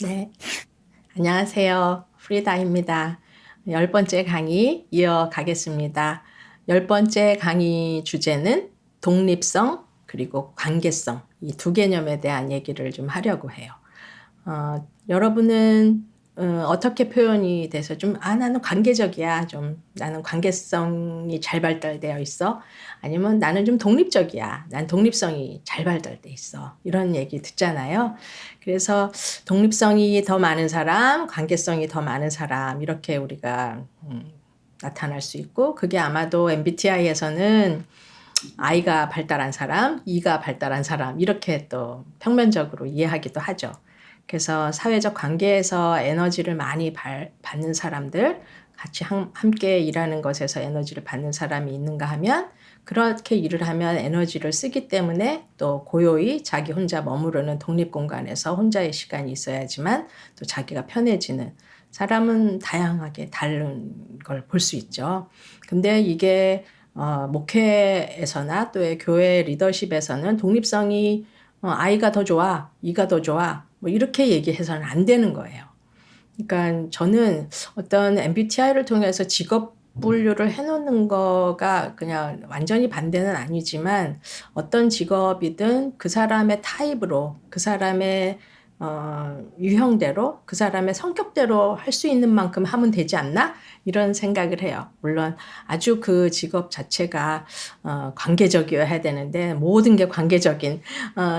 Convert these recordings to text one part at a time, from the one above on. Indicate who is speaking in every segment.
Speaker 1: 네, 안녕하세요. 프리다입니다. 10번째 강의 이어가겠습니다. 10번째 강의 주제는 독립성 그리고 관계성 이 두 개념에 대한 얘기를 좀 하려고 해요. 여러분은 어떻게 표현이 돼서 좀, 나는 관계적이야. 좀, 나는 관계성이 잘 발달되어 있어. 아니면 나는 좀 독립적이야. 난 독립성이 잘 발달돼 있어. 이런 얘기 듣잖아요. 그래서 독립성이 더 많은 사람, 관계성이 더 많은 사람, 이렇게 우리가 나타날 수 있고, 그게 아마도 MBTI에서는 I가 발달한 사람, E가 발달한 사람, 이렇게 또 평면적으로 이해하기도 하죠. 그래서 사회적 관계에서 에너지를 많이 받는 사람들, 같이 함께 일하는 것에서 에너지를 받는 사람이 있는가 하면, 그렇게 일을 하면 에너지를 쓰기 때문에 또 고요히 자기 혼자 머무르는 독립 공간에서 혼자의 시간이 있어야지만 또 자기가 편해지는 사람은 다양하게 다른 걸 볼 수 있죠. 근데 이게 목회에서나 또 교회 리더십에서는 독립성이 I가 더 좋아, E가 더 좋아, 뭐 이렇게 얘기해서는 안 되는 거예요. 그러니까 저는 어떤 MBTI를 통해서 직업 분류를 해놓는 거가 그냥 완전히 반대는 아니지만 어떤 직업이든 그 사람의 타입으로, 그 사람의 유형대로, 그 사람의 성격대로 할 수 있는 만큼 하면 되지 않나? 이런 생각을 해요. 물론 아주 그 직업 자체가 관계적이어야 되는데 모든 게 관계적인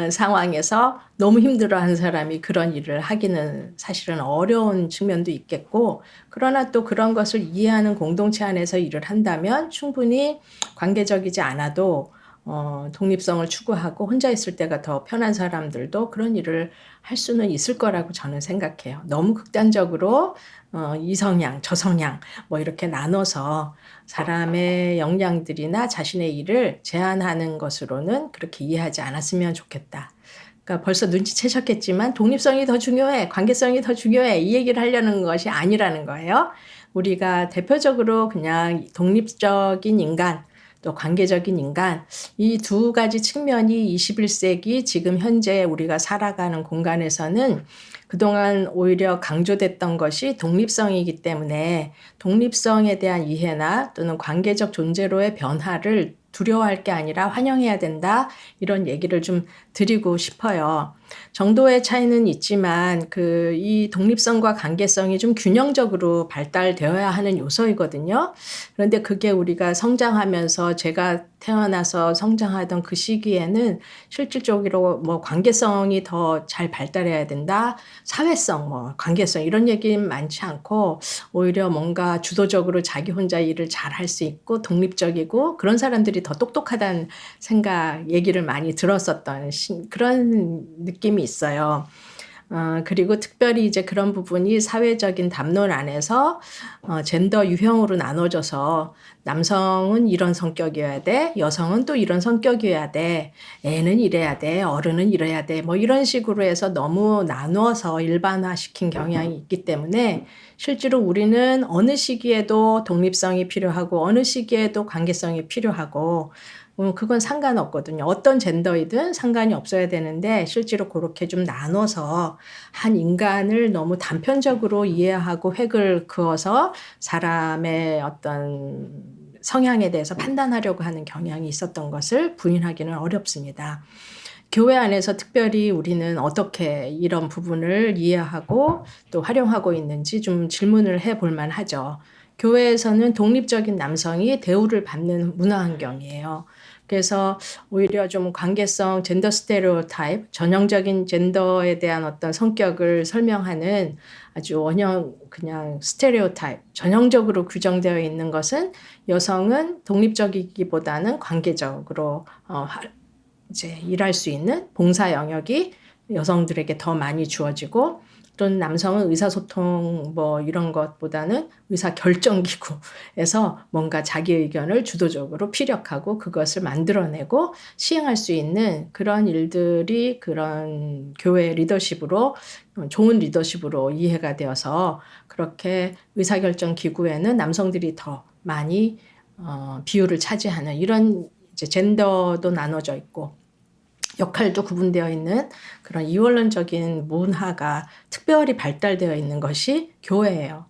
Speaker 1: 상황에서 너무 힘들어하는 사람이 그런 일을 하기는 사실은 어려운 측면도 있겠고, 그러나 또 그런 것을 이해하는 공동체 안에서 일을 한다면 충분히 관계적이지 않아도 독립성을 추구하고 혼자 있을 때가 더 편한 사람들도 그런 일을 할 수는 있을 거라고 저는 생각해요. 너무 극단적으로 이성향, 저성향 뭐 이렇게 나눠서 사람의 역량들이나 자신의 일을 제한하는 것으로는 그렇게 이해하지 않았으면 좋겠다. 그러니까 벌써 눈치채셨겠지만 독립성이 더 중요해, 관계성이 더 중요해 이 얘기를 하려는 것이 아니라는 거예요. 우리가 대표적으로 그냥 독립적인 인간, 또 관계적인 인간, 이 두 가지 측면이 21세기 지금 현재 우리가 살아가는 공간에서는 그동안 오히려 강조됐던 것이 독립성이기 때문에 독립성에 대한 이해나 또는 관계적 존재로의 변화를 두려워할 게 아니라 환영해야 된다. 이런 얘기를 좀 드리고 싶어요. 정도의 차이는 있지만 이 독립성과 관계성이 좀 균형적으로 발달되어야 하는 요소이거든요. 그런데 그게 우리가 성장하면서 제가 태어나서 성장하던 그 시기에는 실질적으로 뭐 관계성이 더 잘 발달해야 된다. 사회성, 뭐 관계성 이런 얘기는 많지 않고 오히려 뭔가 주도적으로 자기 혼자 일을 잘 할 수 있고 독립적이고 그런 사람들이 더 똑똑하다는 생각, 얘기를 많이 들었었던 그런 느낌이 있어요. 그리고 특별히 이제 그런 부분이 사회적인 담론 안에서 젠더 유형으로 나눠져서 남성은 이런 성격이어야 돼, 여성은 또 이런 성격이어야 돼, 애는 이래야 돼, 어른은 이래야 돼, 뭐 이런 식으로 해서 너무 나누어서 일반화시킨 경향이 있기 때문에 실제로 우리는 어느 시기에도 독립성이 필요하고 어느 시기에도 관계성이 필요하고 그건 상관없거든요. 어떤 젠더이든 상관이 없어야 되는데 실제로 그렇게 좀 나눠서 한 인간을 너무 단편적으로 이해하고 획을 그어서 사람의 어떤 성향에 대해서 판단하려고 하는 경향이 있었던 것을 부인하기는 어렵습니다. 교회 안에서 특별히 우리는 어떻게 이런 부분을 이해하고 또 활용하고 있는지 좀 질문을 해볼 만하죠. 교회에서는 독립적인 남성이 대우를 받는 문화 환경이에요. 그래서 오히려 좀 관계성, 젠더 스테레오타입, 전형적인 젠더에 대한 어떤 성격을 설명하는 아주 원형 그냥 스테레오타입, 전형적으로 규정되어 있는 것은 여성은 독립적이기보다는 관계적으로 이제 일할 수 있는 봉사 영역이 여성들에게 더 많이 주어지고 또는 남성은 의사소통 뭐 이런 것보다는 의사결정기구에서 뭔가 자기 의견을 주도적으로 피력하고 그것을 만들어내고 시행할 수 있는 그런 일들이 그런 교회 리더십으로 좋은 리더십으로 이해가 되어서 그렇게 의사결정기구에는 남성들이 더 많이 비율을 차지하는 이런 이제 젠더도 나눠져 있고 역할도 구분되어 있는 그런 이원론적인 문화가 특별히 발달되어 있는 것이 교회예요.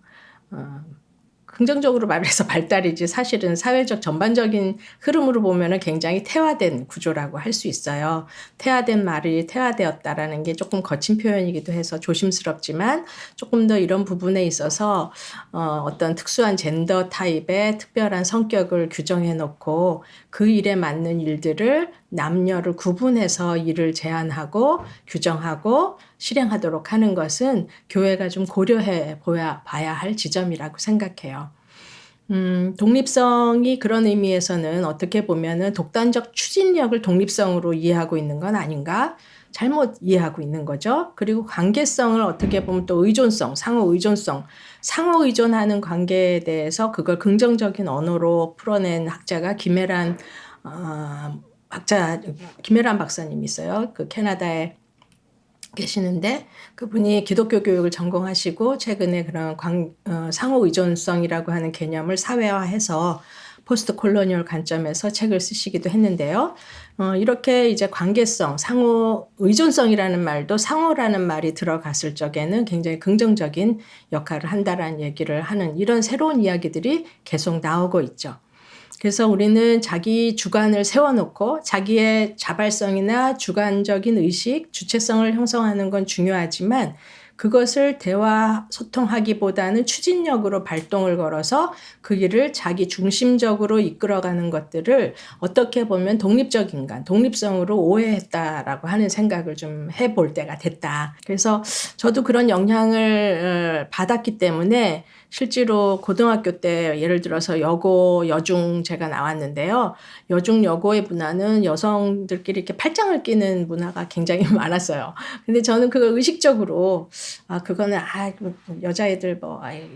Speaker 1: 긍정적으로 말해서 발달이지 사실은 사회적 전반적인 흐름으로 보면은 굉장히 태화된 구조라고 할 수 있어요. 태화된 말이 태화되었다라는 게 조금 거친 표현이기도 해서 조심스럽지만 조금 더 이런 부분에 있어서 어떤 특수한 젠더 타입의 특별한 성격을 규정해 놓고 그 일에 맞는 일들을 남녀를 구분해서 일을 제한하고 규정하고 실행하도록 하는 것은 교회가 좀 고려해 봐야 할 지점이라고 생각해요. 독립성이 그런 의미에서는 어떻게 보면은 독단적 추진력을 독립성으로 이해하고 있는 건 아닌가? 잘못 이해하고 있는 거죠. 그리고 관계성을 어떻게 보면 또 의존성, 상호 의존성, 상호 의존하는 관계에 대해서 그걸 긍정적인 언어로 풀어낸 학자가 김혜란 박사님이 있어요. 그 캐나다에 계시는데 그분이 기독교 교육을 전공하시고 최근에 그런 상호 의존성이라고 하는 개념을 사회화해서 포스트 콜로니얼 관점에서 책을 쓰시기도 했는데요. 이렇게 이제 관계성, 상호 의존성이라는 말도 상호라는 말이 들어갔을 적에는 굉장히 긍정적인 역할을 한다라는 얘기를 하는 이런 새로운 이야기들이 계속 나오고 있죠. 그래서 우리는 자기 주관을 세워놓고 자기의 자발성이나 주관적인 의식, 주체성을 형성하는 건 중요하지만 그것을 대화 소통하기보다는 추진력으로 발동을 걸어서 그 일을 자기 중심적으로 이끌어가는 것들을 어떻게 보면 독립적 인간, 독립성으로 오해했다라고 하는 생각을 좀 해볼 때가 됐다. 그래서 저도 그런 영향을 받았기 때문에 실제로 고등학교 때 예를 들어서 여고, 여중 제가 나왔는데요. 여중, 여고의 문화는 여성들끼리 이렇게 팔짱을 끼는 문화가 굉장히 많았어요. 근데 저는 그걸 의식적으로 그거는 여자애들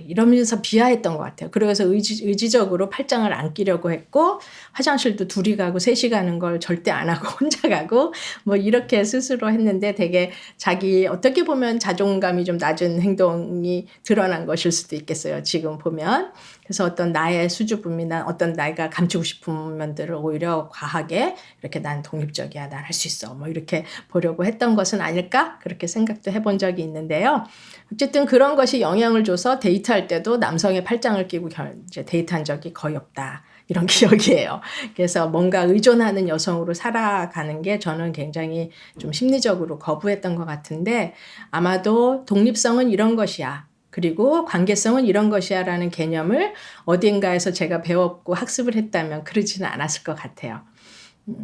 Speaker 1: 이러면서 비하했던 것 같아요. 그래서 의지적으로 팔짱을 안 끼려고 했고 화장실도 둘이 가고 셋이 가는 걸 절대 안 하고 혼자 가고 뭐 이렇게 스스로 했는데 되게 자기 어떻게 보면 자존감이 좀 낮은 행동이 드러난 것일 수도 있겠어요. 지금 보면. 그래서 어떤 나의 수줍음이나 어떤 나이가 감추고 싶은 면들을 오히려 과하게 이렇게 난 독립적이야, 난 할 수 있어 뭐 이렇게 보려고 했던 것은 아닐까 그렇게 생각도 해본 적이 있는데요. 어쨌든 그런 것이 영향을 줘서 데이트할 때도 남성의 팔짱을 끼고 이제 데이트한 적이 거의 없다. 이런 기억이에요. 그래서 뭔가 의존하는 여성으로 살아가는 게 저는 굉장히 좀 심리적으로 거부했던 것 같은데 아마도 독립성은 이런 것이야. 그리고 관계성은 이런 것이야 라는 개념을 어딘가에서 제가 배웠고 학습을 했다면 그러지는 않았을 것 같아요.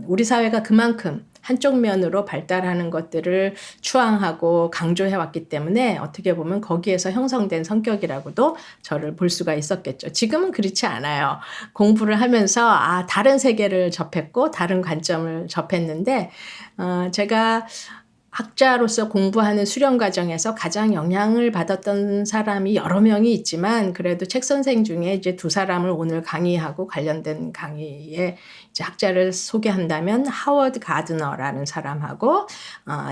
Speaker 1: 우리 사회가 그만큼 한쪽 면으로 발달하는 것들을 추앙하고 강조해왔기 때문에 어떻게 보면 거기에서 형성된 성격이라고도 저를 볼 수가 있었겠죠. 지금은 그렇지 않아요. 공부를 하면서 다른 세계를 접했고 다른 관점을 접했는데 제가 학자로서 공부하는 수련 과정에서 가장 영향을 받았던 사람이 여러 명이 있지만 그래도 책 선생 중에 이제 두 사람을 오늘 강의하고 관련된 강의에 이제 학자를 소개한다면 하워드 가드너라는 사람하고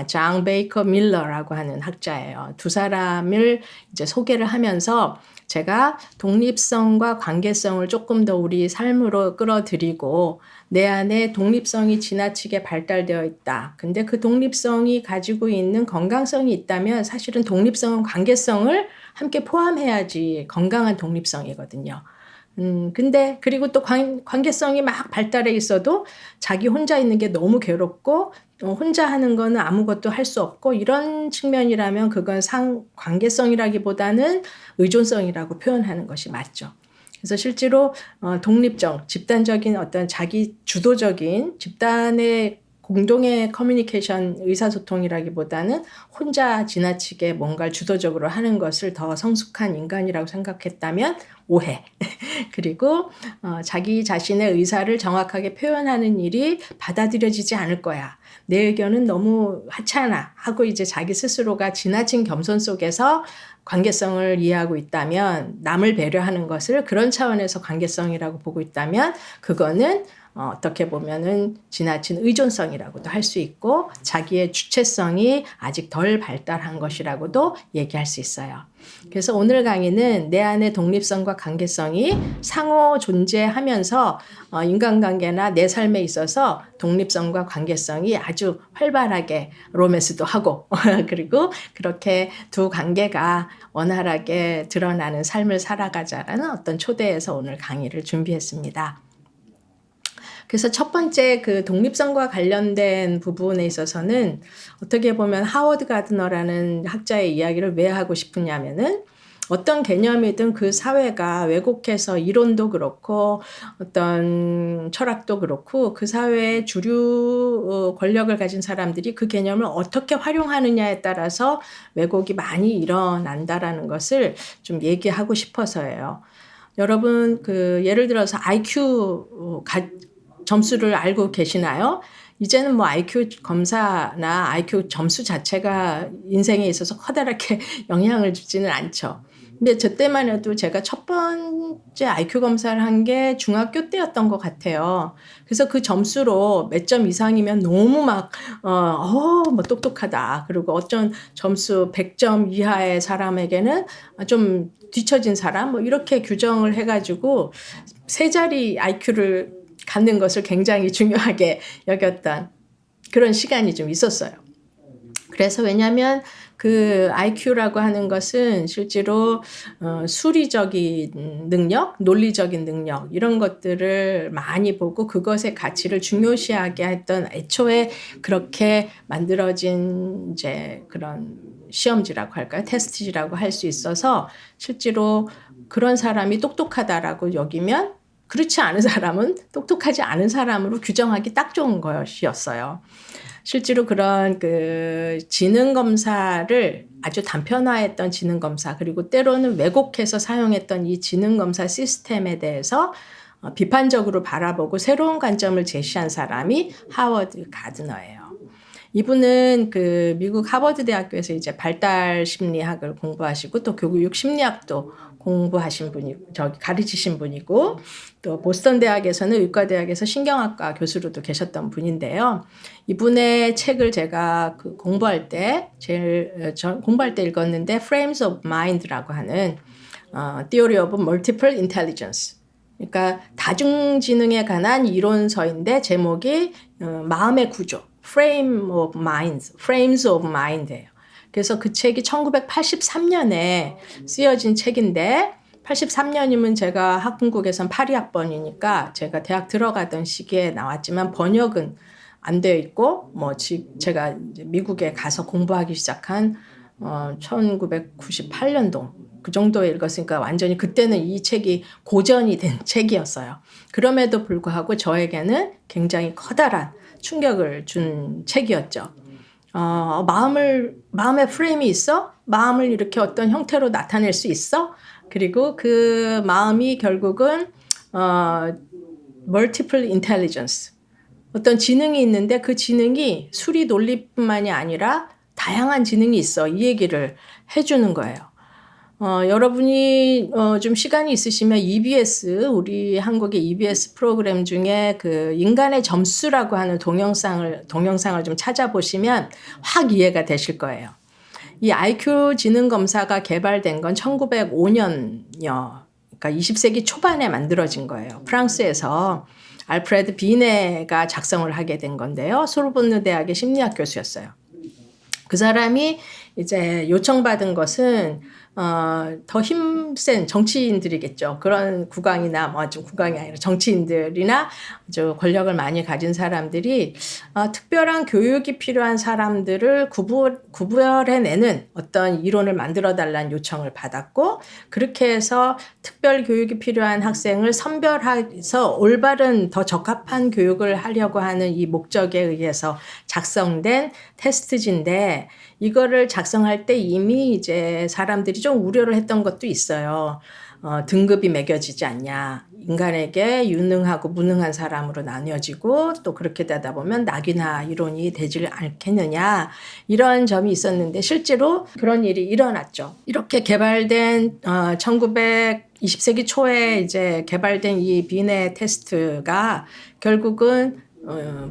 Speaker 1: 장 베이커 밀러라고 하는 학자예요. 두 사람을 이제 소개를 하면서 제가 독립성과 관계성을 조금 더 우리 삶으로 끌어들이고 내 안에 독립성이 지나치게 발달되어 있다. 근데 그 독립성이 가지고 있는 건강성이 있다면 사실은 독립성은 관계성을 함께 포함해야지 건강한 독립성이거든요. 근데 그리고 또 관계성이 막 발달해 있어도 자기 혼자 있는 게 너무 괴롭고 혼자 하는 거는 아무것도 할 수 없고 이런 측면이라면 그건 관계성이라기보다는 의존성이라고 표현하는 것이 맞죠. 그래서 실제로 독립적, 집단적인 어떤 자기 주도적인 집단의 공동의 커뮤니케이션 의사소통이라기보다는 혼자 지나치게 뭔가를 주도적으로 하는 것을 더 성숙한 인간이라고 생각했다면 오해. 그리고 자기 자신의 의사를 정확하게 표현하는 일이 받아들여지지 않을 거야. 내 의견은 너무 하찮아 하고 이제 자기 스스로가 지나친 겸손 속에서 관계성을 이해하고 있다면 남을 배려하는 것을 그런 차원에서 관계성이라고 보고 있다면 그거는 어떻게 보면은 지나친 의존성이라고도 할 수 있고 자기의 주체성이 아직 덜 발달한 것이라고도 얘기할 수 있어요. 그래서 오늘 강의는 내 안의 독립성과 관계성이 상호 존재하면서 인간관계나 내 삶에 있어서 독립성과 관계성이 아주 활발하게 로맨스도 하고 그리고 그렇게 두 관계가 원활하게 드러나는 삶을 살아가자라는 어떤 초대에서 오늘 강의를 준비했습니다. 그래서 첫 번째 그 독립성과 관련된 부분에 있어서는 어떻게 보면 하워드 가드너라는 학자의 이야기를 왜 하고 싶으냐면은 어떤 개념이든 그 사회가 왜곡해서 이론도 그렇고 어떤 철학도 그렇고 그 사회의 주류 권력을 가진 사람들이 그 개념을 어떻게 활용하느냐에 따라서 왜곡이 많이 일어난다라는 것을 좀 얘기하고 싶어서예요. 여러분 예를 들어서 IQ 점수를 알고 계시나요? 이제는 뭐 IQ 검사나 IQ 점수 자체가 인생에 있어서 커다랗게 영향을 주지는 않죠. 근데 저 때만 해도 제가 첫 번째 IQ 검사를 한 게 중학교 때였던 것 같아요. 그래서 그 점수로 몇 점 이상이면 너무 뭐 똑똑하다. 그리고 어쩐 점수 100점 이하의 사람에게는 좀 뒤처진 사람, 뭐 이렇게 규정을 해가지고 세 자리 IQ를 갖는 것을 굉장히 중요하게 여겼던 그런 시간이 좀 있었어요. 그래서 왜냐하면 그 IQ라고 하는 것은 실제로 수리적인 능력, 논리적인 능력 이런 것들을 많이 보고 그것의 가치를 중요시하게 했던 애초에 그렇게 만들어진 이제 그런 시험지라고 할까요? 테스트지라고 할 수 있어서 실제로 그런 사람이 똑똑하다라고 여기면 그렇지 않은 사람은 똑똑하지 않은 사람으로 규정하기 딱 좋은 것이었어요. 실제로 그런 그 지능검사를 아주 단편화했던 지능검사 그리고 때로는 왜곡해서 사용했던 이 지능검사 시스템에 대해서 비판적으로 바라보고 새로운 관점을 제시한 사람이 하워드 가드너예요. 이분은 그 미국 하버드 대학교에서 이제 발달 심리학을 공부하시고 또 교육 심리학도 공부하신 분이 가르치신 분이고 또 보스턴 대학에서는 의과대학에서 신경학과 교수로도 계셨던 분인데요. 이분의 책을 제가 공부할 때 읽었는데 Frames of Mind라고 하는 Theory of Multiple Intelligence. 그러니까 다중지능에 관한 이론서인데 제목이 마음의 구조. Frames of Mind예요. 그래서 그 책이 1983년에 쓰여진 책인데 83년이면 제가 한국에선 82학번이니까 제가 대학 들어가던 시기에 나왔지만 번역은 안 되어 있고 제가 이제 미국에 가서 공부하기 시작한 1998년도 그 정도에 읽었으니까 완전히 그때는 이 책이 고전이 된 책이었어요. 그럼에도 불구하고 저에게는 굉장히 커다란 충격을 준 책이었죠. 마음의 프레임이 있어? 마음을 이렇게 어떤 형태로 나타낼 수 있어? 그리고 그 마음이 결국은 multiple intelligence. 어떤 지능이 있는데 그 지능이 수리 논리뿐만이 아니라 다양한 지능이 있어. 이 얘기를 해주는 거예요. 여러분이 좀 시간이 있으시면 EBS, 우리 한국의 EBS 프로그램 중에 그 인간의 점수라고 하는 동영상을 좀 찾아보시면 확 이해가 되실 거예요. 이 IQ 지능 검사가 개발된 건 1905년요. 그러니까 20세기 초반에 만들어진 거예요. 프랑스에서 알프레드 비네가 작성을 하게 된 건데요. 소르본느 대학의 심리학 교수였어요. 그 사람이 이제 요청받은 것은 더 힘센 정치인들이겠죠. 그런 국왕이나 좀 국왕이 아니라 정치인들이나 아주 권력을 많이 가진 사람들이 특별한 교육이 필요한 사람들을 구별해내는 어떤 이론을 만들어 달라는 요청을 받았고 그렇게 해서 특별 교육이 필요한 학생을 선별해서 올바른 더 적합한 교육을 하려고 하는 이 목적에 의해서 작성된 테스트지인데 이거를 작성할 때 이미 이제 사람들이 좀 우려를 했던 것도 있어요. 등급이 매겨지지 않냐. 인간에게 유능하고 무능한 사람으로 나뉘어지고 또 그렇게 되다 보면 낙이나 이론이 되지 않겠느냐. 이런 점이 있었는데 실제로 그런 일이 일어났죠. 이렇게 개발된 1920세기 초에 이제 개발된 이 비뇌 테스트가 결국은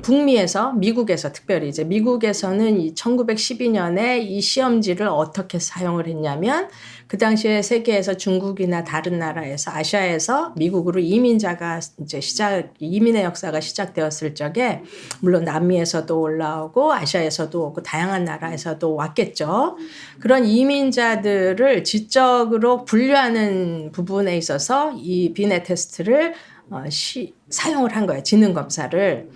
Speaker 1: 북미에서 미국에서 특별히 이제 미국에서는 이 1912년에 이 시험지를 어떻게 사용을 했냐면 그 당시에 세계에서 중국이나 다른 나라에서 아시아에서 미국으로 이민자가 이제 이민의 역사가 시작되었을 적에 물론 남미에서도 올라오고 아시아에서도 오고 다양한 나라에서도 왔겠죠. 그런 이민자들을 지적으로 분류하는 부분에 있어서 이 비뇌 테스트를 사용을 한 거예요. 지능 검사를.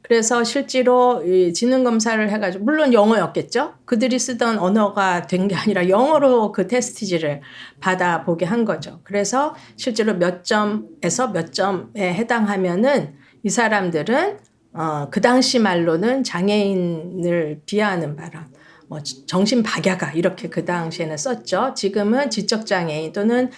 Speaker 1: 그래서 실제로 이 지능 검사를 해가지고 물론 영어였겠죠. 그들이 쓰던 언어가 된 게 아니라 영어로 그 테스트지를 받아보게 한 거죠. 그래서 실제로 몇 점에서 몇 점에 해당하면은 이 사람들은 그 당시 말로는 장애인을 비하하는 발언, 정신박야가 이렇게 그 당시에는 썼죠. 지금은 지적장애인 또는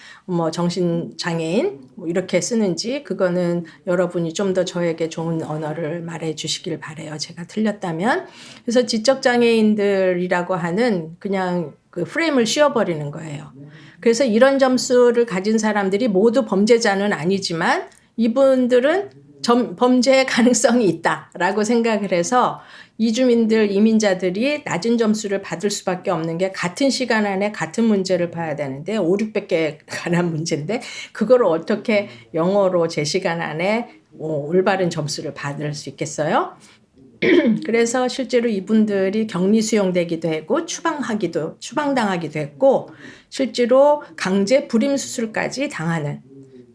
Speaker 1: 정신장애인 이렇게 쓰는지 그거는 여러분이 좀 더 저에게 좋은 언어를 말해 주시길 바래요. 제가 틀렸다면. 그래서 지적장애인들이라고 하는 그냥 그 프레임을 씌워버리는 거예요. 그래서 이런 점수를 가진 사람들이 모두 범죄자는 아니지만 이분들은 범죄의 가능성이 있다라고 생각을 해서 이주민들, 이민자들이 낮은 점수를 받을 수밖에 없는 게 같은 시간 안에 같은 문제를 봐야 되는데 5, 600개에 관한 문제인데 그걸 어떻게 영어로 제 시간 안에 올바른 점수를 받을 수 있겠어요? 그래서 실제로 이분들이 격리 수용되기도 했고 추방당하기도 했고 실제로 강제 불임 수술까지 당하는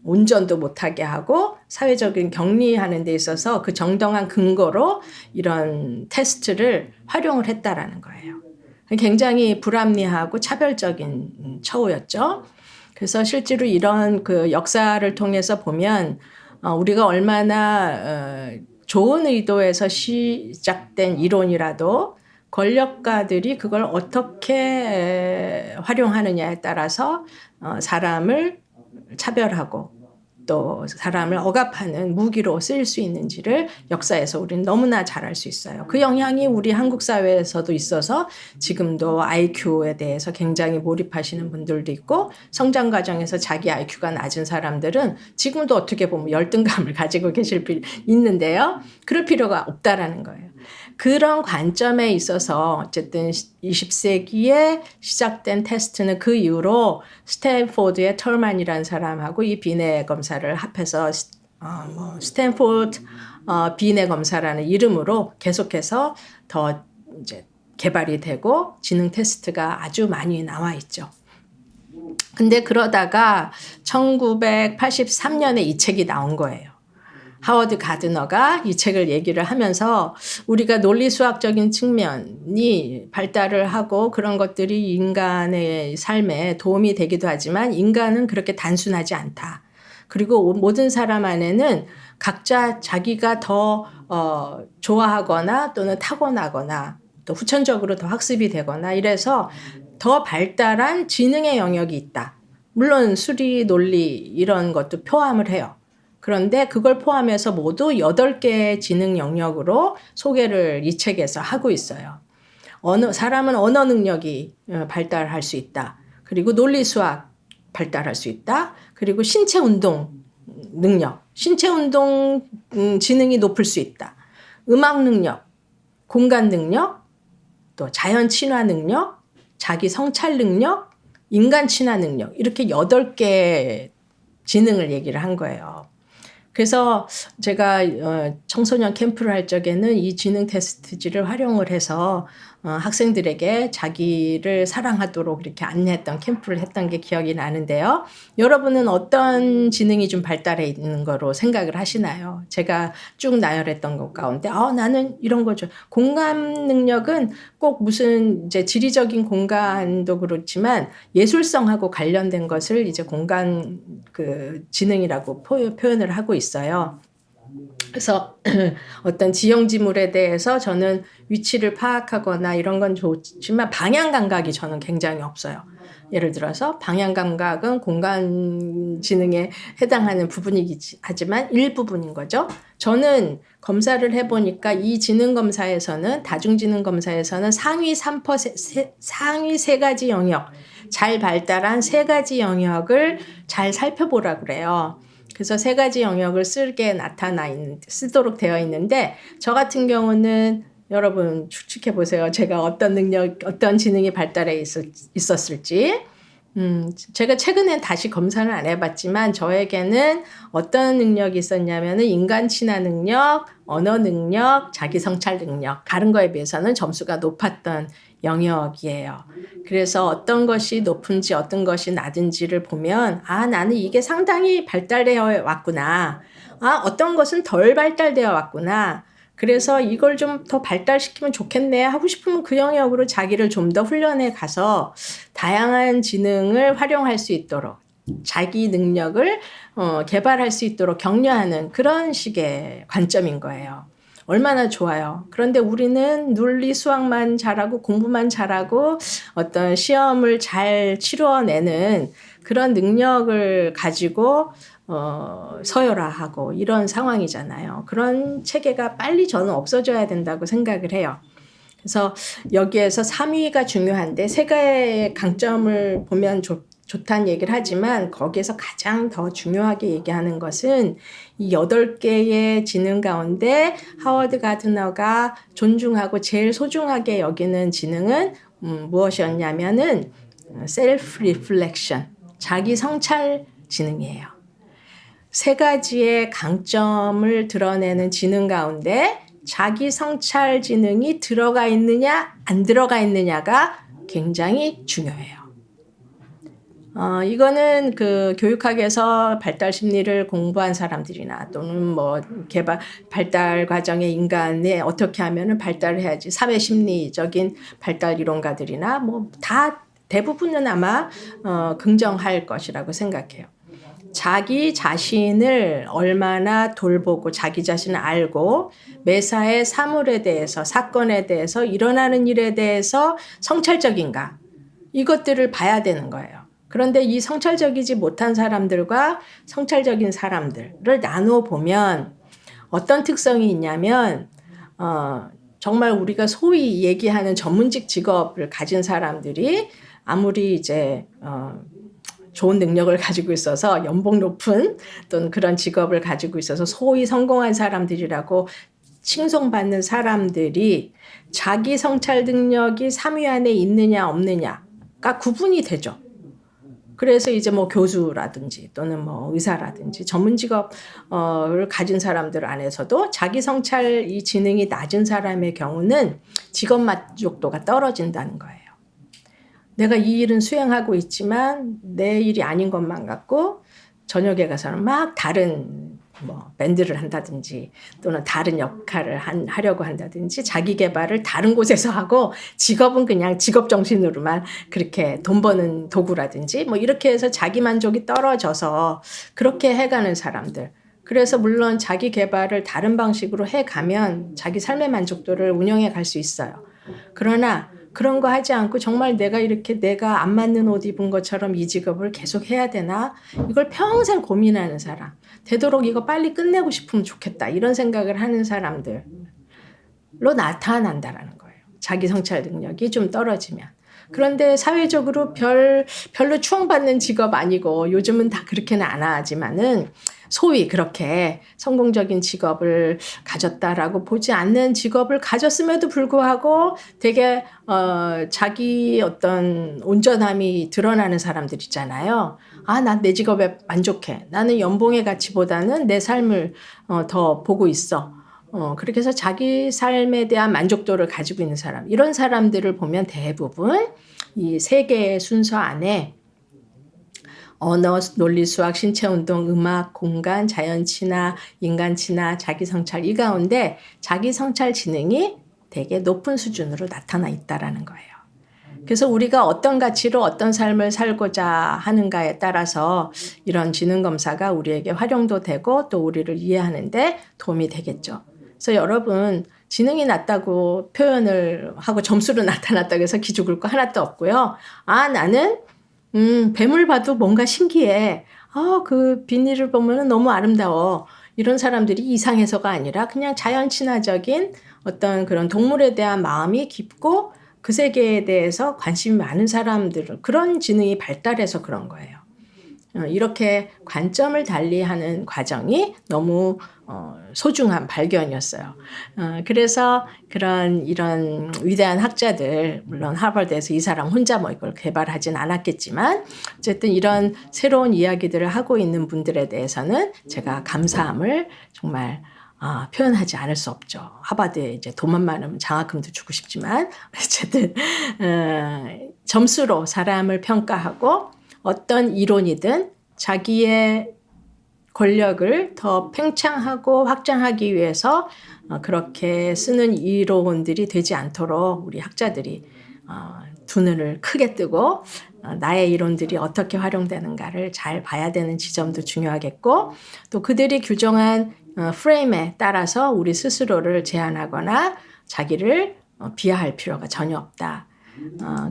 Speaker 1: 운전도 못하게 하고 사회적인 격리하는 데 있어서 그 정당한 근거로 이런 테스트를 활용을 했다라는 거예요. 굉장히 불합리하고 차별적인 처우였죠. 그래서 실제로 이런 그 역사를 통해서 보면 우리가 얼마나 좋은 의도에서 시작된 이론이라도 권력가들이 그걸 어떻게 활용하느냐에 따라서 사람을 차별하고 또 사람을 억압하는 무기로 쓰일 수 있는지를 역사에서 우리는 너무나 잘 알 수 있어요. 그 영향이 우리 한국 사회에서도 있어서 지금도 IQ에 대해서 굉장히 몰입하시는 분들도 있고 성장 과정에서 자기 IQ가 낮은 사람들은 지금도 어떻게 보면 열등감을 가지고 있는데요. 그럴 필요가 없다라는 거예요. 그런 관점에 있어서 어쨌든 20세기에 시작된 테스트는 그 이후로 스탠포드의 털만이라는 사람하고 이 비뇌 검사를 합해서 스탠포드 비뇌 검사라는 이름으로 계속해서 더 이제 개발이 되고 지능 테스트가 아주 많이 나와 있죠. 근데 그러다가 1983년에 이 책이 나온 거예요. 하워드 가드너가 이 책을 얘기를 하면서 우리가 논리수학적인 측면이 발달을 하고 그런 것들이 인간의 삶에 도움이 되기도 하지만 인간은 그렇게 단순하지 않다. 그리고 모든 사람 안에는 각자 자기가 더 좋아하거나 또는 타고나거나 또 후천적으로 더 학습이 되거나 이래서 더 발달한 지능의 영역이 있다. 물론 수리, 논리 이런 것도 포함을 해요. 그런데 그걸 포함해서 모두 8개의 지능 영역으로 소개를 이 책에서 하고 있어요. 사람은 언어 능력이 발달할 수 있다. 그리고 논리수학 발달할 수 있다. 그리고 신체 운동 능력, 신체 운동 지능이 높을 수 있다. 음악 능력, 공간 능력, 또 자연 친화 능력, 자기 성찰 능력, 인간 친화 능력 이렇게 8개의 지능을 얘기를 한 거예요. 그래서 제가 청소년 캠프를 할 적에는 이 지능 테스트지를 활용을 해서 학생들에게 자기를 사랑하도록 이렇게 안내했던 캠프를 했던 게 기억이 나는데요. 여러분은 어떤 지능이 좀 발달해 있는 거로 생각을 하시나요? 제가 쭉 나열했던 것 가운데 나는 이런 거죠. 공감 능력은 꼭 무슨 이제 지리적인 공간도 그렇지만 예술성하고 관련된 것을 이제 공간 그 지능이라고 표현을 하고 있어요. 그래서 어떤 지형지물에 대해서 저는 위치를 파악하거나 이런 건 좋지만 방향 감각이 저는 굉장히 없어요. 예를 들어서 방향 감각은 공간 지능에 해당하는 부분이긴 하지만 일부분인 거죠. 저는 검사를 해보니까 이 지능 검사에서는 다중지능 검사에서는 상위 3%, 상위 세 가지 영역, 잘 발달한 세 가지 영역을 잘 살펴보라 그래요. 그래서 세 가지 영역을 쓰도록 되어 있는데 저 같은 경우는 여러분 추측해 보세요. 제가 어떤 능력, 어떤 지능이 발달해 있었을지. 제가 최근에 다시 검사를 안 해봤지만 저에게는 어떤 능력이 있었냐면은 인간 친화 능력, 언어 능력, 자기 성찰 능력, 다른 거에 비해서는 점수가 높았던 영역이에요. 그래서 어떤 것이 높은지 어떤 것이 낮은지를 보면 아, 나는 이게 상당히 발달되어 왔구나. 아, 어떤 것은 덜 발달되어 왔구나. 그래서 이걸 좀 더 발달시키면 좋겠네 하고 싶으면 그 영역으로 자기를 좀 더 훈련해 가서 다양한 지능을 활용할 수 있도록 자기 능력을 개발할 수 있도록 격려하는 그런 식의 관점인 거예요. 얼마나 좋아요. 그런데 우리는 논리 수학만 잘하고 공부만 잘하고 어떤 시험을 잘 치루어내는 그런 능력을 가지고 서열화하고 이런 상황이잖아요. 그런 체계가 빨리 저는 없어져야 된다고 생각을 해요. 그래서 여기에서 3위가 중요한데 세 개의 강점을 보면 좋다는 얘기를 하지만 거기에서 가장 더 중요하게 얘기하는 것은 이 8개의 지능 가운데 하워드 가드너가 존중하고 제일 소중하게 여기는 지능은 무엇이었냐면은 셀프 리플렉션, 자기 성찰 지능이에요. 세 가지의 강점을 드러내는 지능 가운데 자기 성찰 지능이 들어가 있느냐 안 들어가 있느냐가 굉장히 중요해요. 이거는 그 교육학에서 발달 심리를 공부한 사람들이나 또는 뭐 발달 과정의 인간에 어떻게 하면은 발달을 해야지 사회 심리적인 발달 이론가들이나 뭐 다 대부분은 아마 긍정할 것이라고 생각해요. 자기 자신을 얼마나 돌보고 자기 자신을 알고 매사의 사물에 대해서 사건에 대해서 일어나는 일에 대해서 성찰적인가 이것들을 봐야 되는 거예요. 그런데 이 성찰적이지 못한 사람들과 성찰적인 사람들을 나눠 보면 어떤 특성이 있냐면 정말 우리가 소위 얘기하는 전문직 직업을 가진 사람들이 아무리 이제 좋은 능력을 가지고 있어서 연봉 높은 또는 그런 직업을 가지고 있어서 소위 성공한 사람들이라고 칭송받는 사람들이 자기 성찰 능력이 3위 안에 있느냐 없느냐가 구분이 되죠. 그래서 이제 뭐 교수라든지 또는 뭐 의사라든지 전문 직업을 가진 사람들 안에서도 자기 성찰 이 지능이 낮은 사람의 경우는 직업 만족도가 떨어진다는 거예요. 내가 이 일은 수행하고 있지만 내 일이 아닌 것만 같고 저녁에 가서는 막 다른 뭐 밴드를 한다든지 또는 다른 역할을 하려고 한다든지 자기 개발을 다른 곳에서 하고 직업은 그냥 직업 정신으로만 그렇게 돈 버는 도구라든지 뭐 이렇게 해서 자기 만족이 떨어져서 그렇게 해가는 사람들. 그래서 물론 자기 개발을 다른 방식으로 해가면 자기 삶의 만족도를 운영해 갈 수 있어요. 그러나 그런 거 하지 않고 정말 내가 이렇게 내가 안 맞는 옷 입은 것처럼 이 직업을 계속 해야 되나? 이걸 평생 고민하는 사람. 되도록 이거 빨리 끝내고 싶으면 좋겠다. 이런 생각을 하는 사람들로 나타난다라는 거예요. 자기 성찰 능력이 좀 떨어지면. 그런데 사회적으로 별로 추앙받는 직업 아니고 요즘은 다 그렇게는 안 하지만은 소위 그렇게 성공적인 직업을 가졌다라고 보지 않는 직업을 가졌음에도 불구하고 되게 자기 어떤 온전함이 드러나는 사람들 있잖아요. 아, 난 내 직업에 만족해. 나는 연봉의 가치보다는 내 삶을 더 보고 있어. 그렇게 해서 자기 삶에 대한 만족도를 가지고 있는 사람. 이런 사람들을 보면 대부분 이 세 개의 순서 안에 언어, 논리, 수학, 신체운동, 음악, 공간, 자연친화, 인간친화, 자기성찰 이 가운데 자기성찰 지능이 되게 높은 수준으로 나타나 있다라는 거예요. 그래서 우리가 어떤 가치로 어떤 삶을 살고자 하는가에 따라서 이런 지능검사가 우리에게 활용도 되고 또 우리를 이해하는데 도움이 되겠죠. 그래서 여러분 지능이 낮다고 표현을 하고 점수로 나타났다고 해서 기죽을 거 하나도 없고요. 나는 뱀을 봐도 뭔가 신기해. 그 비닐을 보면 너무 아름다워. 이런 사람들이 이상해서가 아니라 그냥 자연 친화적인 어떤 그런 동물에 대한 마음이 깊고 그 세계에 대해서 관심이 많은 사람들, 그런 지능이 발달해서 그런 거예요. 이렇게 관점을 달리하는 과정이 너무 소중한 발견이었어요. 그래서 이런 위대한 학자들, 물론 하버드에서 이 사람 혼자 뭐 이걸 개발하진 않았겠지만 어쨌든 이런 새로운 이야기들을 하고 있는 분들에 대해서는 제가 감사함을 정말 표현하지 않을 수 없죠. 하버드에 이제 돈만 많으면 장학금도 주고 싶지만 어쨌든 점수로 사람을 평가하고 어떤 이론이든 자기의 권력을 더 팽창하고 확장하기 위해서 그렇게 쓰는 이론들이 되지 않도록 우리 학자들이 두 눈을 크게 뜨고 나의 이론들이 어떻게 활용되는가를 잘 봐야 되는 지점도 중요하겠고 또 그들이 규정한 프레임에 따라서 우리 스스로를 제한하거나 자기를 비하할 필요가 전혀 없다.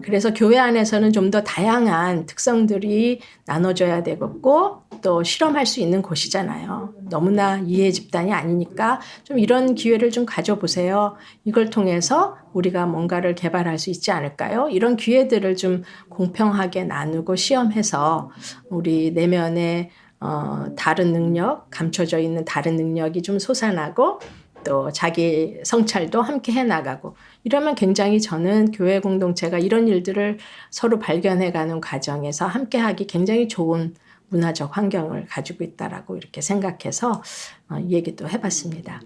Speaker 1: 그래서 교회 안에서는 좀 더 다양한 특성들이 나눠져야 되겠고 또 실험할 수 있는 곳이잖아요. 너무나 이해 집단이 아니니까 좀 이런 기회를 좀 가져보세요. 이걸 통해서 우리가 뭔가를 개발할 수 있지 않을까요? 이런 기회들을 좀 공평하게 나누고 시험해서 우리 내면의 다른 능력, 감춰져 있는 다른 능력이 좀 솟아나고 또 자기 성찰도 함께 해나가고 이러면 굉장히 저는 교회 공동체가 이런 일들을 서로 발견해가는 과정에서 함께하기 굉장히 좋은 문화적 환경을 가지고 있다라고 이렇게 생각해서 이 얘기도 해봤습니다.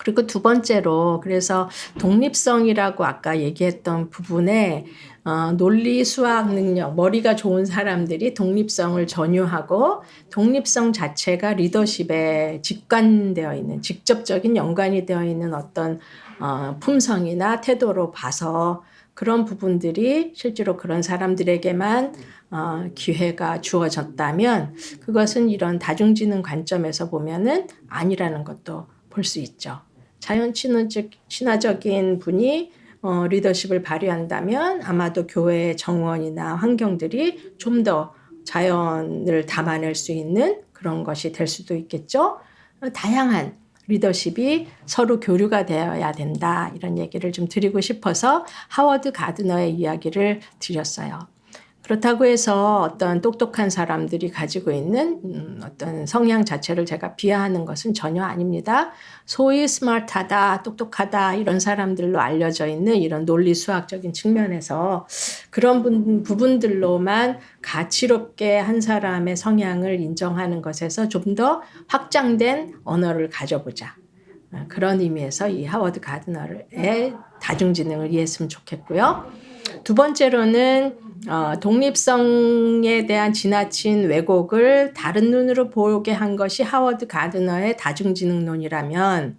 Speaker 1: 그리고 두 번째로 그래서 독립성이라고 아까 얘기했던 부분에 논리 수학 능력, 머리가 좋은 사람들이 독립성을 전유하고 독립성 자체가 리더십에 직관되어 있는 직접적인 연관이 되어 있는 어떤 품성이나 태도로 봐서 그런 부분들이 실제로 그런 사람들에게만 기회가 주어졌다면 그것은 이런 다중지능 관점에서 보면은 아니라는 것도 볼 수 있죠. 자연 친화적인 분이 리더십을 발휘한다면 아마도 교회의 정원이나 환경들이 좀 더 자연을 담아낼 수 있는 그런 것이 될 수도 있겠죠. 다양한 리더십이 서로 교류가 되어야 된다. 이런 얘기를 좀 드리고 싶어서 하워드 가드너의 이야기를 드렸어요. 그렇다고 해서 어떤 똑똑한 사람들이 가지고 있는 어떤 성향 자체를 제가 비하하는 것은 전혀 아닙니다. 소위 스마트하다, 똑똑하다 이런 사람들로 알려져 있는 이런 논리 수학적인 측면에서 그런 부분들로만 가치롭게 한 사람의 성향을 인정하는 것에서 좀 더 확장된 언어를 가져보자. 그런 의미에서 이 하워드 가드너의 다중지능을 이해했으면 좋겠고요. 두 번째로는 독립성에 대한 지나친 왜곡을 다른 눈으로 보게 한 것이 하워드 가드너의 다중지능론이라면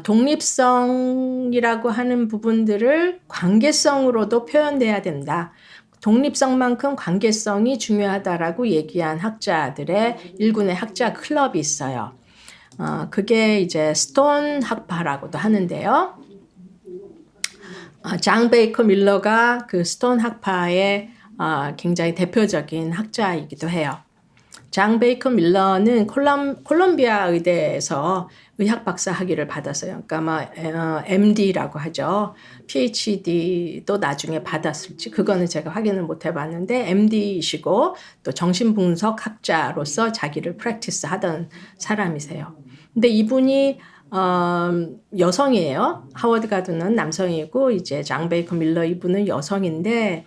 Speaker 1: 독립성이라고 하는 부분들을 관계성으로도 표현돼야 된다. 독립성만큼 관계성이 중요하다라고 얘기한 학자들의 일군의 학자 클럽이 있어요. 그게 이제 스톤 학파라고도 하는데요. 장 베이커 밀러가 그 스톤 학파의 굉장히 대표적인 학자이기도 해요. 장 베이커 밀러는 콜롬비아 의대에서 의학 박사 학위를 받았어요. 그러니까 MD라고 하죠. PhD도 나중에 받았을지 그거는 제가 확인을 못 해봤는데 MD이시고 또 정신분석 학자로서 자기를 프랙티스 하던 사람이세요. 근데 이분이 여성이에요. 하워드 가드너는 남성이고 이제 장 베이커 밀러 이분은 여성인데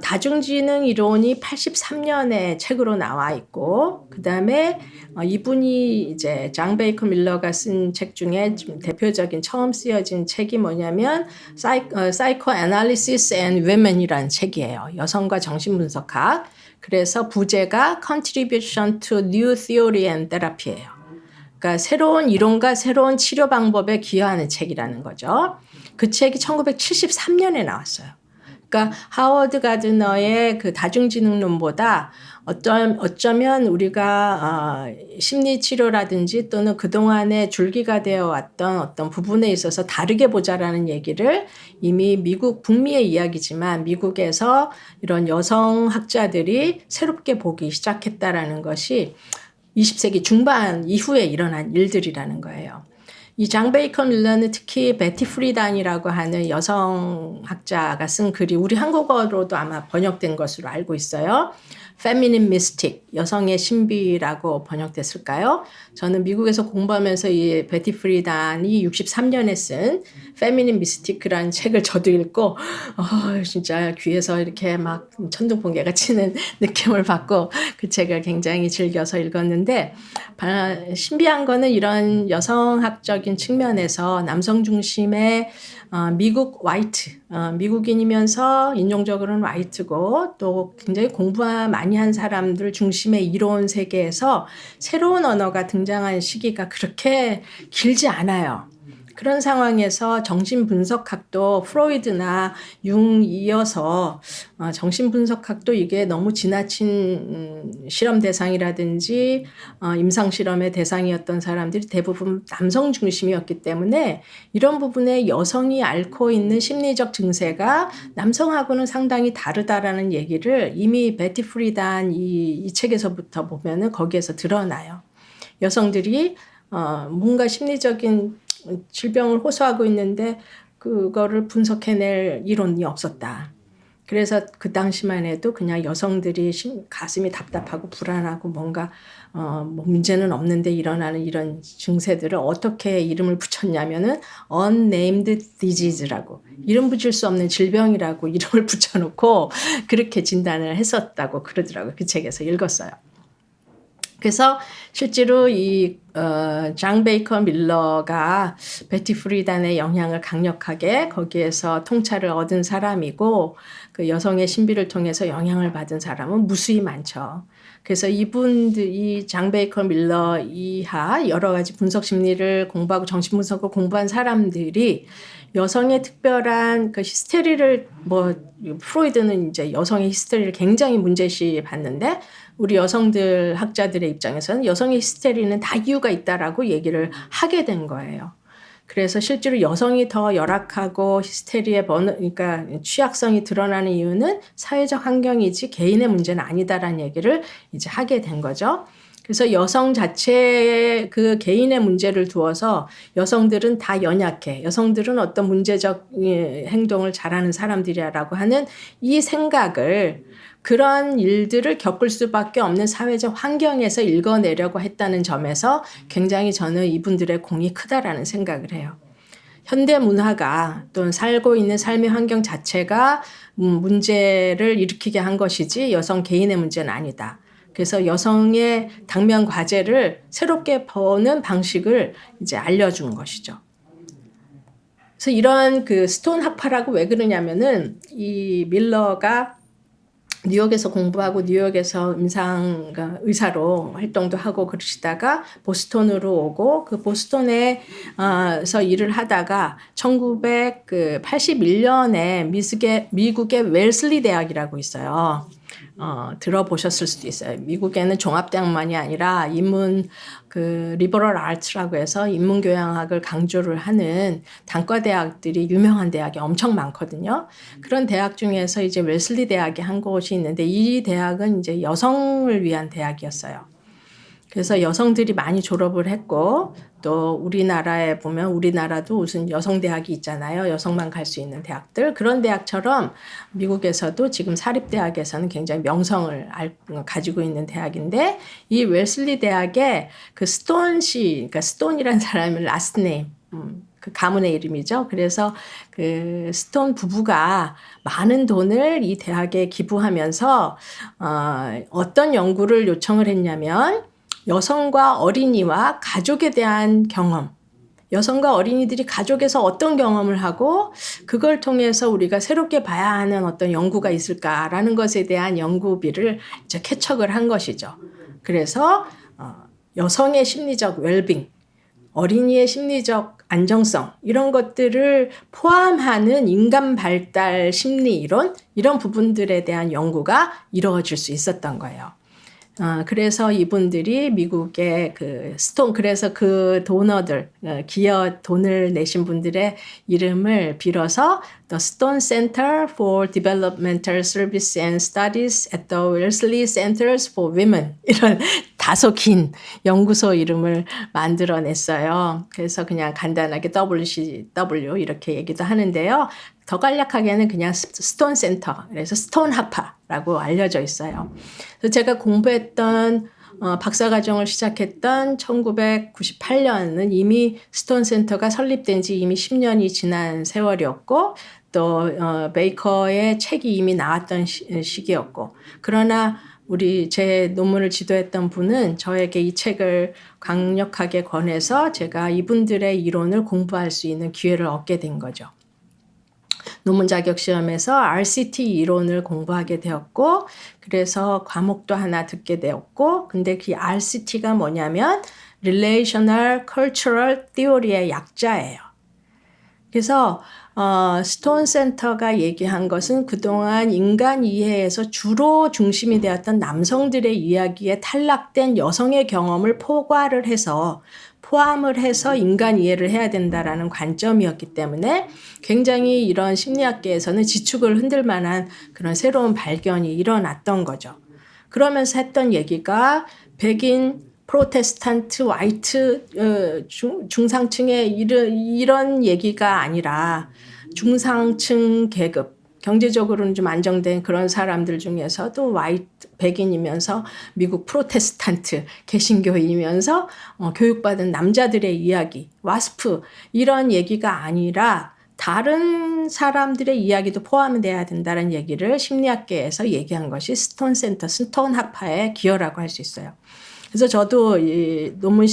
Speaker 1: 다중지능 이론이 83년에 책으로 나와 있고 그다음에 이분이 이제 장 베이커 밀러가 쓴 책 중에 좀 대표적인 처음 쓰여진 책이 뭐냐면 Psychoanalysis and Women이라는 책이에요. 여성과 정신분석학. 그래서 부제가 Contribution to New Theory and Therapy예요. 그러니까 새로운 이론과 새로운 치료 방법에 기여하는 책이라는 거죠. 그 책이 1973년에 나왔어요. 그러니까 하워드 가드너의 그 다중지능론보다 어쩌면 우리가 심리치료라든지 또는 그동안에 줄기가 되어 왔던 어떤 부분에 있어서 다르게 보자라는 얘기를 이미 미국 북미의 이야기지만 미국에서 이런 여성학자들이 새롭게 보기 시작했다라는 것이 20세기 중반 이후에 일어난 일들이라는 거예요. 이 장 베이커 밀러는 특히 베티 프리단이라고 하는 여성학자가 쓴 글이 우리 한국어로도 아마 번역된 것으로 알고 있어요. Feminine Mystic, 여성의 신비라고 번역됐을까요? 저는 미국에서 공부하면서 이 베티 프리단이 63년에 쓴 Feminine Mystic라는 책을 저도 읽고 진짜 귀에서 이렇게 막 천둥번개가 치는 느낌을 받고 그 책을 굉장히 즐겨서 읽었는데 신비한 거는 이런 여성학적인 측면에서 남성 중심의 미국 화이트, 미국인이면서 인종적으로는 화이트고 또 굉장히 공부 많이 한 사람들 중심의 이론 세계에서 새로운 언어가 등장한 시기가 그렇게 길지 않아요. 그런 상황에서 정신분석학도 프로이드나 융 이어서 정신분석학도 이게 너무 지나친 실험 대상이라든지 임상실험의 대상이었던 사람들이 대부분 남성 중심이었기 때문에 이런 부분에 여성이 앓고 있는 심리적 증세가 남성하고는 상당히 다르다라는 얘기를 이미 베티 프리단 이 책에서부터 보면은 거기에서 드러나요. 여성들이 뭔가 심리적인 질병을 호소하고 있는데 그거를 분석해낼 이론이 없었다. 그래서 그 당시만 해도 그냥 여성들이 가슴이 답답하고 불안하고 뭔가 뭐 문제는 없는데 일어나는 이런 증세들을 어떻게 이름을 붙였냐면은 unnamed disease라고 이름 붙일 수 없는 질병이라고 이름을 붙여놓고 그렇게 진단을 했었다고 그러더라고요. 그 책에서 읽었어요. 그래서 실제로 이 장 베이커 밀러가 베티 프리단의 영향을 강력하게 거기에서 통찰을 얻은 사람이고 그 여성의 신비를 통해서 영향을 받은 사람은 무수히 많죠. 그래서 이 장 베이커 밀러 이하 여러 가지 분석 심리를 공부하고 정신분석을 공부한 사람들이 여성의 특별한 그 히스테리를 프로이드는 이제 여성의 히스테리를 굉장히 문제시 봤는데 우리 여성들 학자들의 입장에서는 여성의 히스테리는 다 이유가 있다라고 얘기를 하게 된 거예요. 그래서 실제로 여성이 더 열악하고 히스테리의 그러니까 취약성이 드러나는 이유는 사회적 환경이지 개인의 문제는 아니다라는 얘기를 이제 하게 된 거죠. 그래서 여성 자체의 그 개인의 문제를 두어서 여성들은 다 연약해. 여성들은 어떤 문제적 행동을 잘하는 사람들이라고 하는 이 생각을 그런 일들을 겪을 수밖에 없는 사회적 환경에서 읽어내려고 했다는 점에서 굉장히 저는 이분들의 공이 크다라는 생각을 해요. 현대 문화가 또는 살고 있는 삶의 환경 자체가 문제를 일으키게 한 것이지 여성 개인의 문제는 아니다. 그래서 여성의 당면 과제를 새롭게 보는 방식을 이제 알려준 것이죠. 그래서 이런 그 스톤 학파라고 왜 그러냐면은 이 밀러가 뉴욕에서 공부하고 뉴욕에서 의사로 활동도 하고 그러시다가 보스턴으로 오고 그 보스턴에서 일을 하다가 1981년에 미국의 웰슬리 대학이라고 있어요. 들어보셨을 수도 있어요. 미국에는 종합대학만이 아니라 리버럴 아트라고 해서 인문교양학을 강조를 하는 단과대학들이 유명한 대학이 엄청 많거든요. 그런 대학 중에서 이제 웰슬리 대학이 한 곳이 있는데 이 대학은 이제 여성을 위한 대학이었어요. 그래서 여성들이 많이 졸업을 했고 또 우리나라에 보면 우리나라도 무슨 여성대학이 있잖아요. 여성만 갈 수 있는 대학들. 그런 대학처럼 미국에서도 지금 사립대학에서는 굉장히 명성을 가지고 있는 대학인데 이 웰슬리 대학에 그 스톤 씨, 그러니까 스톤이라는 사람의 라스트 네임, 그 가문의 이름이죠. 그래서 그 스톤 부부가 많은 돈을 이 대학에 기부하면서 어떤 연구를 요청을 했냐면 여성과 어린이와 가족에 대한 경험, 여성과 어린이들이 가족에서 어떤 경험을 하고 그걸 통해서 우리가 새롭게 봐야 하는 어떤 연구가 있을까라는 것에 대한 연구비를 이제 개척을 한 것이죠. 그래서 여성의 심리적 웰빙, 어린이의 심리적 안정성 이런 것들을 포함하는 인간 발달 심리 이론 이런 부분들에 대한 연구가 이루어질 수 있었던 거예요. 그래서 이분들이 미국의 그래서 그 도너들, 기여 돈을 내신 분들의 이름을 빌어서 The Stone Center for Developmental Service and Studies at the Wellesley Centers for Women 이런 다소 긴 연구소 이름을 만들어냈어요. 그래서 그냥 간단하게 WCW 이렇게 얘기도 하는데요. 더 간략하게는 그냥 스톤 센터, 그래서 스톤 학파라고 알려져 있어요. 그래서 제가 공부했던 박사과정을 시작했던 1998년은 이미 스톤 센터가 설립된 지 이미 10년이 지난 세월이었고 또 베이커의 책이 이미 나왔던 시기였고 그러나 제 논문을 지도했던 분은 저에게 이 책을 강력하게 권해서 제가 이분들의 이론을 공부할 수 있는 기회를 얻게 된 거죠. 논문 자격 시험에서 RCT 이론을 공부하게 되었고 그래서 과목도 하나 듣게 되었고 근데 그 RCT가 뭐냐면 Relational Cultural Theory의 약자예요. 그래서 스톤 센터가 얘기한 것은 그동안 인간 이해에서 주로 중심이 되었던 남성들의 이야기에 탈락된 여성의 경험을 포함을 해서 인간 이해를 해야 된다라는 관점이었기 때문에 굉장히 이런 심리학계에서는 지축을 흔들 만한 그런 새로운 발견이 일어났던 거죠. 그러면서 했던 얘기가 백인 프로테스탄트, 화이트, 중상층의 이런 얘기가 아니라 중상층 계급, 경제적으로는 좀 안정된 그런 사람들 중에서도 백인이면서 미국 프로테스탄트, 개신교이면서 교육받은 남자들의 이야기, 와스프 이런 얘기가 아니라 다른 사람들의 이야기도 포함돼야 된다는 얘기를 심리학계에서 얘기한 것이 스톤 센터, 스톤 학파의 기여라고 할 수 있어요. 그래서 저도 이 논문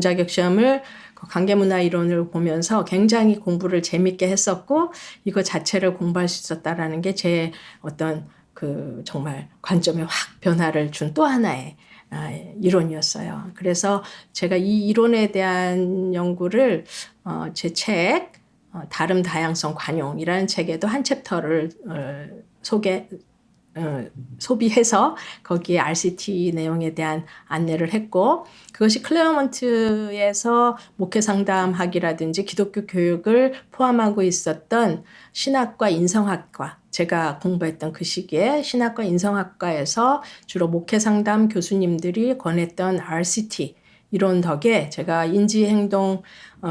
Speaker 1: 자격 시험을 관계문화 이론을 보면서 굉장히 공부를 재밌게 했었고 이거 자체를 공부할 수 있었다라는 게 제 어떤 정말 관점에 확 변화를 준 또 하나의 이론이었어요. 그래서 제가 이 이론에 대한 연구를 제 책 다름 다양성 관용이라는 책에도 한 챕터를 소비해서 거기에 RCT 내용에 대한 안내를 했고 그것이 클레어먼트에서 목회 상담학이라든지 기독교 교육을 포함하고 있었던 신학과 인성학과 제가 공부했던 그 시기에 신학과 인성학과에서 주로 목회 상담 교수님들이 권했던 RCT 이론 덕에 제가 인지행동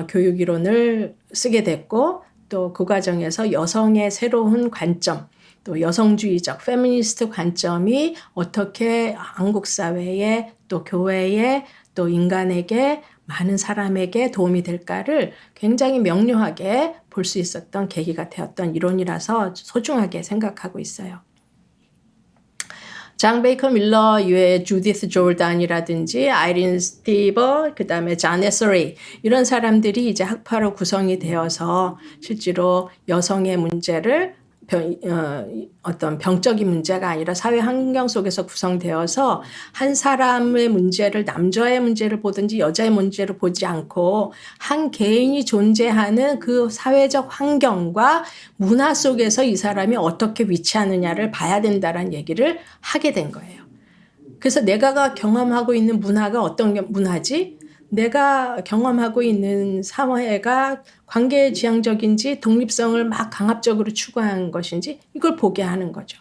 Speaker 1: 교육 이론을 쓰게 됐고 또 그 과정에서 여성의 새로운 관점 또 여성주의적 페미니스트 관점이 어떻게 한국 사회에 또 교회에 또 인간에게 많은 사람에게 도움이 될까를 굉장히 명료하게 볼 수 있었던 계기가 되었던 이론이라서 소중하게 생각하고 있어요. 장 베이커 밀러 이외에 주디스 졸단이라든지 아이린 스티버 그다음에 잔 에서리 이런 사람들이 이제 학파로 구성이 되어서 실제로 여성의 문제를 어떤 병적인 문제가 아니라 사회 환경 속에서 구성되어서 한 사람의 문제를 남자의 문제를 보든지 여자의 문제를 보지 않고 한 개인이 존재하는 그 사회적 환경과 문화 속에서 이 사람이 어떻게 위치하느냐를 봐야 된다는 얘기를 하게 된 거예요. 그래서 내가 경험하고 있는 문화가 어떤 문화지? 내가 경험하고 있는 사회가 관계지향적인지 독립성을 막 강압적으로 추구한 것인지 이걸 보게 하는 거죠.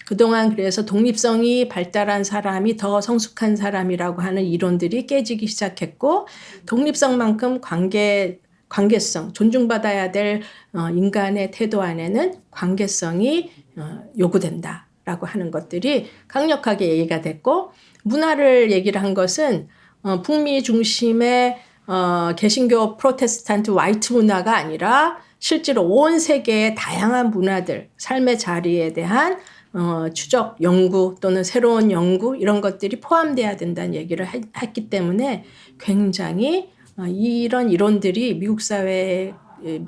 Speaker 1: 그동안 그래서 독립성이 발달한 사람이 더 성숙한 사람이라고 하는 이론들이 깨지기 시작했고 독립성만큼 관계성, 존중받아야 될 인간의 태도 안에는 관계성이 요구된다라고 하는 것들이 강력하게 얘기가 됐고 문화를 얘기를 한 것은 북미 중심의 개신교 프로테스탄트 화이트 문화가 아니라 실제로 온 세계의 다양한 문화들, 삶의 자리에 대한 추적, 연구 또는 새로운 연구 이런 것들이 포함돼야 된다는 얘기를 했기 때문에 굉장히 이런 이론들이 미국 사회에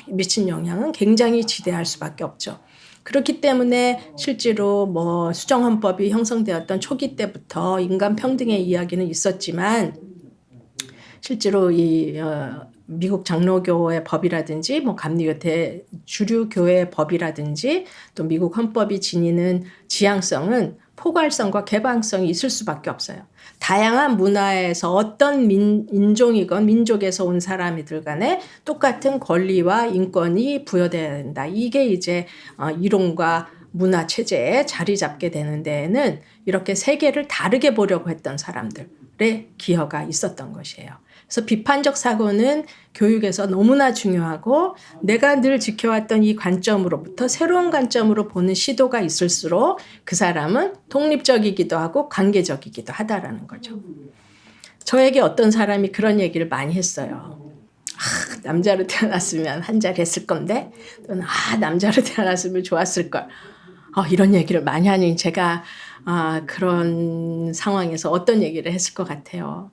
Speaker 1: 미친 영향은 굉장히 지대할 수밖에 없죠. 그렇기 때문에 실제로 수정헌법이 형성되었던 초기 때부터 인간 평등의 이야기는 있었지만 실제로 이 미국 장로교의 법이라든지 뭐 감리교 주류 교회의 법이라든지 또 미국 헌법이 지니는 지향성은 포괄성과 개방성이 있을 수밖에 없어요. 다양한 문화에서 어떤 인종이건 민족에서 온 사람이들 간에 똑같은 권리와 인권이 부여돼야 된다. 이게 이제 이론과 문화 체제에 자리 잡게 되는 데에는 이렇게 세계를 다르게 보려고 했던 사람들의 기여가 있었던 것이에요. 그래서 비판적 사고는 교육에서 너무나 중요하고 내가 늘 지켜왔던 이 관점으로부터 새로운 관점으로 보는 시도가 있을수록 그 사람은 독립적이기도 하고 관계적이기도 하다라는 거죠. 저에게 어떤 사람이 그런 얘기를 많이 했어요. 남자로 태어났으면 한자리 했을 건데 또는 남자로 태어났으면 좋았을 걸. 이런 얘기를 많이 하니 제가 그런 상황에서 어떤 얘기를 했을 것 같아요.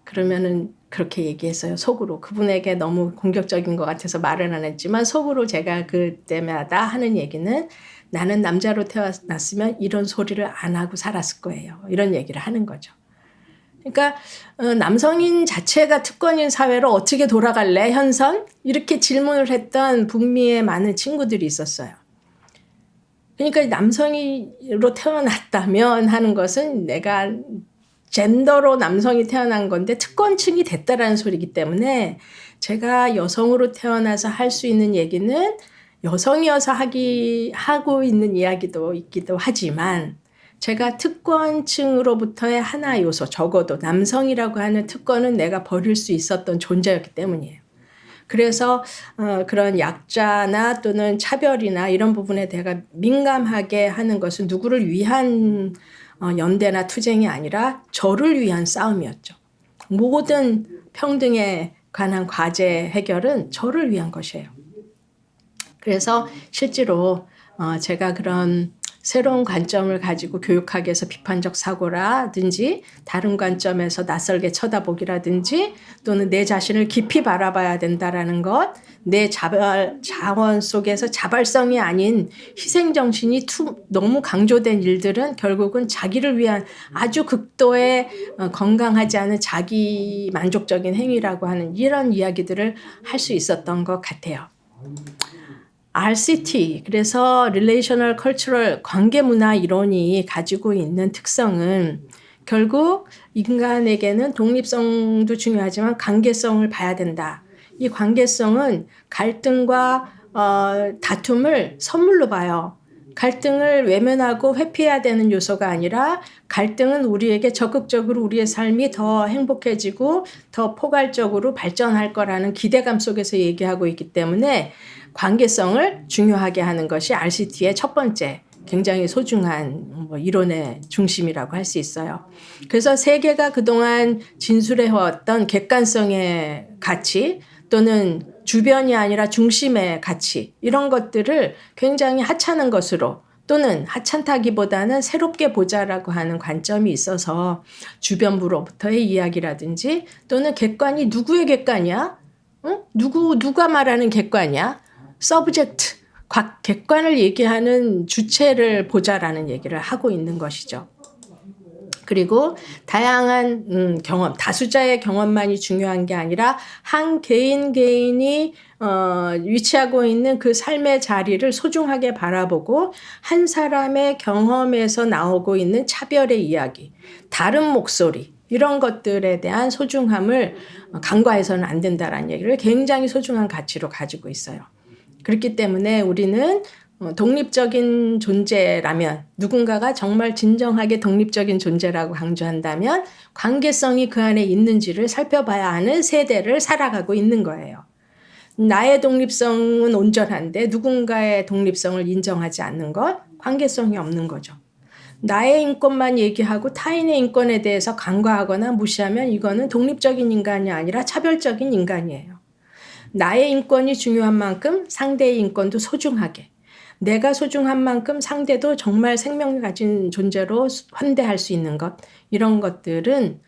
Speaker 1: 그러면은 그렇게 얘기했어요. 속으로. 그분에게 너무 공격적인 것 같아서 말은 안 했지만 속으로 제가 그때마다 하는 얘기는 나는 남자로 태어났으면 이런 소리를 안 하고 살았을 거예요. 이런 얘기를 하는 거죠. 그러니까 남성인 자체가 특권인 사회로 어떻게 돌아갈래? 현선? 이렇게 질문을 했던 북미의 많은 친구들이 있었어요. 그러니까 남성으로 태어났다면 하는 것은 내가 젠더로 남성이 태어난 건데 특권층이 됐다라는 소리이기 때문에 제가 여성으로 태어나서 할 수 있는 얘기는 여성이어서 하고 있는 이야기도 있기도 하지만 제가 특권층으로부터의 하나 요소, 적어도 남성이라고 하는 특권은 내가 버릴 수 있었던 존재였기 때문이에요. 그래서 그런 약자나 또는 차별이나 이런 부분에 대해 민감하게 하는 것은 누구를 위한 연대나 투쟁이 아니라 저를 위한 싸움이었죠. 모든 평등에 관한 과제 해결은 저를 위한 것이에요. 그래서 실제로 제가 그런 새로운 관점을 가지고 교육학에서 비판적 사고라든지 다른 관점에서 낯설게 쳐다보기라든지 또는 내 자신을 깊이 바라봐야 된다라는 것, 내 자원 속에서 자발성이 아닌 희생정신이 너무 강조된 일들은 결국은 자기를 위한 아주 극도의 건강하지 않은 자기 만족적인 행위라고 하는 이런 이야기들을 할 수 있었던 것 같아요. RCT, 그래서 Relational Cultural 관계문화 이론이 가지고 있는 특성은 결국 인간에게는 독립성도 중요하지만 관계성을 봐야 된다. 이 관계성은 갈등과 다툼을 선물로 봐요. 갈등을 외면하고 회피해야 되는 요소가 아니라 갈등은 우리에게 적극적으로 우리의 삶이 더 행복해지고 더 포괄적으로 발전할 거라는 기대감 속에서 얘기하고 있기 때문에 관계성을 중요하게 하는 것이 RCT의 첫 번째 굉장히 소중한 이론의 중심이라고 할 수 있어요. 그래서 세계가 그동안 진술해왔던 객관성의 가치 또는 주변이 아니라 중심의 가치 이런 것들을 굉장히 하찮은 것으로 또는 하찮다기보다는 새롭게 보자라고 하는 관점이 있어서 주변부로부터의 이야기라든지 또는 객관이 누구의 객관이야? 응? 누가 말하는 객관이야? 서브젝트, 객관을 얘기하는 주체를 보자라는 얘기를 하고 있는 것이죠. 그리고 다양한 경험, 다수자의 경험만이 중요한 게 아니라 한 개인이 위치하고 있는 그 삶의 자리를 소중하게 바라보고 한 사람의 경험에서 나오고 있는 차별의 이야기, 다른 목소리 이런 것들에 대한 소중함을 간과해서는 안 된다라는 얘기를 굉장히 소중한 가치로 가지고 있어요. 그렇기 때문에 우리는 독립적인 존재라면 누군가가 정말 진정하게 독립적인 존재라고 강조한다면 관계성이 그 안에 있는지를 살펴봐야 하는 세대를 살아가고 있는 거예요. 나의 독립성은 온전한데 누군가의 독립성을 인정하지 않는 것, 관계성이 없는 거죠. 나의 인권만 얘기하고 타인의 인권에 대해서 간과하거나 무시하면 이거는 독립적인 인간이 아니라 차별적인 인간이에요. 나의 인권이 중요한 만큼 상대의 인권도 소중하게, 내가 소중한 만큼 상대도 정말 생명을 가진 존재로 환대할 수 있는 것, 이런 것들은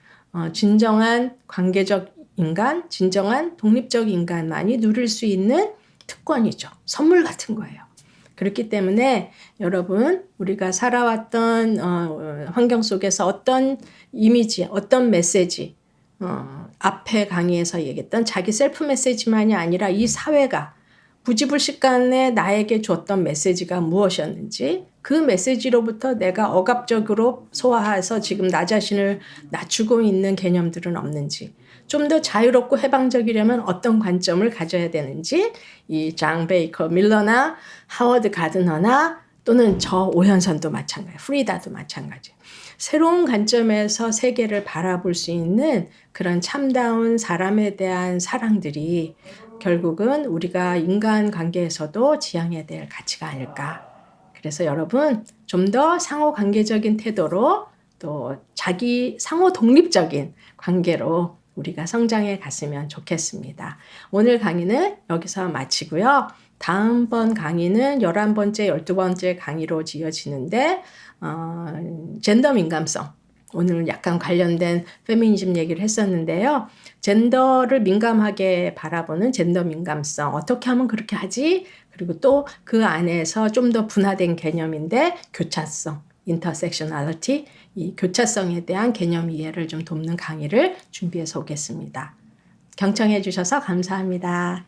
Speaker 1: 진정한 관계적 인간, 진정한 독립적 인간만이 누릴 수 있는 특권이죠. 선물 같은 거예요. 그렇기 때문에 여러분 우리가 살아왔던 환경 속에서 어떤 이미지, 어떤 메시지 앞에 강의에서 얘기했던 자기 셀프 메시지만이 아니라 이 사회가 부지불식간에 나에게 줬던 메시지가 무엇이었는지, 그 메시지로부터 내가 억압적으로 소화해서 지금 나 자신을 낮추고 있는 개념들은 없는지, 좀 더 자유롭고 해방적이려면 어떤 관점을 가져야 되는지, 이 장 베이커 밀러나 하워드 가드너나 또는 저 오현선도 마찬가지, 프리다도 마찬가지. 새로운 관점에서 세계를 바라볼 수 있는 그런 참다운 사람에 대한 사랑들이 결국은 우리가 인간관계에서도 지향해야 될 가치가 아닐까. 그래서 여러분 좀 더 상호관계적인 태도로 또 자기 상호 독립적인 관계로 우리가 성장해 갔으면 좋겠습니다. 오늘 강의는 여기서 마치고요. 다음번 강의는 11번째, 12번째 강의로 이어지는데 젠더 민감성. 오늘 약간 관련된 페미니즘 얘기를 했었는데요. 젠더를 민감하게 바라보는 젠더 민감성. 어떻게 하면 그렇게 하지? 그리고 또 그 안에서 좀 더 분화된 개념인데 교차성, 인터섹셔널리티, 이 교차성에 대한 개념 이해를 좀 돕는 강의를 준비해서 오겠습니다. 경청해 주셔서 감사합니다.